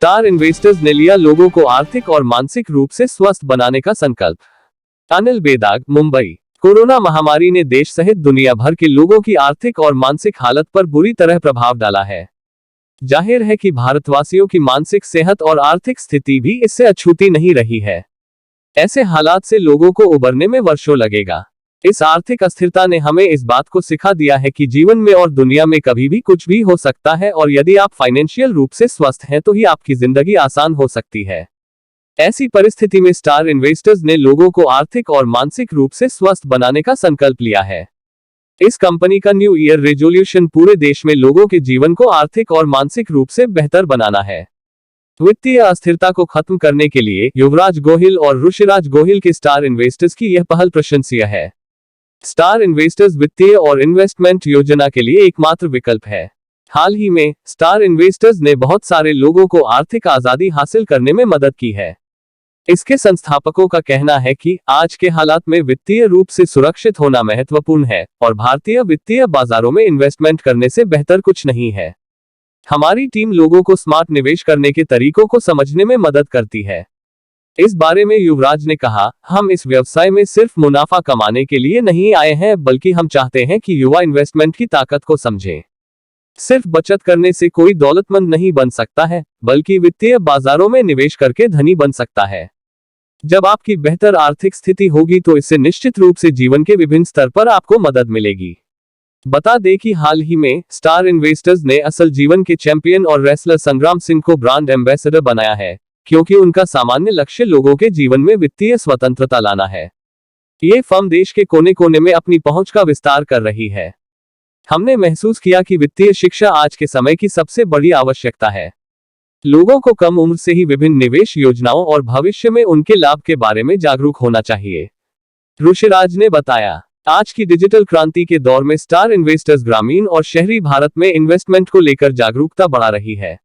Star investors ने लिया लोगों को आर्थिक और मानसिक रूप से स्वस्थ बनाने का संकल्प। अनिल बेदाग, मुंबई। कोरोना महामारी ने देश सहित दुनिया भर के लोगों की आर्थिक और मानसिक हालत पर बुरी तरह प्रभाव डाला है। जाहिर है कि भारतवासियों की मानसिक सेहत और आर्थिक स्थिति भी इससे अछूती नहीं रही है। ऐसे हालात से लोगों को उबरने में वर्षों लगेगा। इस आर्थिक अस्थिरता ने हमें इस बात को सिखा दिया है कि जीवन में और दुनिया में कभी भी कुछ भी हो सकता है, और यदि आप फाइनेंशियल रूप से स्वस्थ हैं तो ही आपकी जिंदगी आसान हो सकती है। ऐसी परिस्थिति में स्टार इन्वेस्टर्स ने लोगों को आर्थिक और मानसिक रूप से स्वस्थ बनाने का संकल्प लिया है। इस कंपनी का न्यू ईयर रेजोल्यूशन पूरे देश में लोगों के जीवन को आर्थिक और मानसिक रूप से बेहतर बनाना है। वित्तीय अस्थिरता को खत्म करने के लिए युवराज गोहिल और ऋषिराज गोहिल के स्टार इन्वेस्टर्स की यह पहल प्रशंसनीय है। स्टार इन्वेस्टर्स वित्तीय और इन्वेस्टमेंट योजना के लिए एकमात्र विकल्प है। हाल ही में स्टार इन्वेस्टर्स ने बहुत सारे लोगों को आर्थिक आजादी हासिल करने में मदद की है। इसके संस्थापकों का कहना है कि आज के हालात में वित्तीय रूप से सुरक्षित होना महत्वपूर्ण है और भारतीय वित्तीय बाजारों में इन्वेस्टमेंट करने से बेहतर कुछ नहीं है। हमारी टीम लोगों को स्मार्ट निवेश करने के तरीकों को समझने में मदद करती है। इस बारे में युवराज ने कहा, हम इस व्यवसाय में सिर्फ मुनाफा कमाने के लिए नहीं आए हैं, बल्कि हम चाहते हैं कि युवा इन्वेस्टमेंट की ताकत को समझें। सिर्फ बचत करने से कोई दौलतमंद नहीं बन सकता है, बल्कि वित्तीय बाजारों में निवेश करके धनी बन सकता है। जब आपकी बेहतर आर्थिक स्थिति होगी तो इससे निश्चित रूप से जीवन के विभिन्न स्तर पर आपको मदद मिलेगी। बता दें कि हाल ही में स्टार इन्वेस्टर्स ने असल जीवन के चैंपियन और रेसलर संग्राम सिंह को ब्रांड एम्बेसडर बनाया है, क्योंकि उनका सामान्य लक्ष्य लोगों के जीवन में वित्तीय स्वतंत्रता लाना है। ये फर्म देश के कोने कोने में अपनी पहुंच का विस्तार कर रही है। हमने महसूस किया कि वित्तीय शिक्षा आज के समय की सबसे बड़ी आवश्यकता है। लोगों को कम उम्र से ही विभिन्न निवेश योजनाओं और भविष्य में उनके लाभ के बारे में जागरूक होना चाहिए, ऋषिराज ने बताया। आज की डिजिटल क्रांति के दौर में स्टार इन्वेस्टर्स ग्रामीण और शहरी भारत में इन्वेस्टमेंट को लेकर जागरूकता बढ़ा रही है।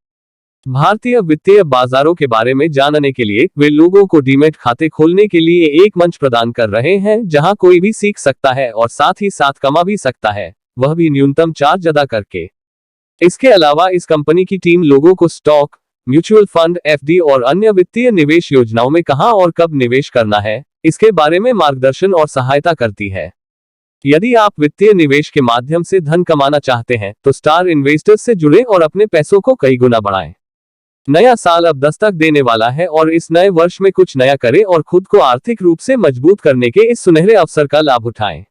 भारतीय वित्तीय बाजारों के बारे में जानने के लिए वे लोगों को डीमैट खाते खोलने के लिए एक मंच प्रदान कर रहे हैं, जहां कोई भी सीख सकता है और साथ ही साथ कमा भी सकता है, वह भी न्यूनतम चार्ज अदा करके। इसके अलावा इस कंपनी की टीम लोगों को स्टॉक, म्यूचुअल फंड, एफडी और अन्य वित्तीय निवेश योजनाओं में कहां और कब निवेश करना है, इसके बारे में मार्गदर्शन और सहायता करती है। यदि आप वित्तीय निवेश के माध्यम से धन कमाना चाहते हैं तो स्टार इन्वेस्टर्स से जुड़े और अपने पैसों को कई गुना बढ़ाएं। नया साल अब दस्तक देने वाला है और इस नए वर्ष में कुछ नया करें और खुद को आर्थिक रूप से मजबूत करने के इस सुनहरे अवसर का लाभ उठाएं।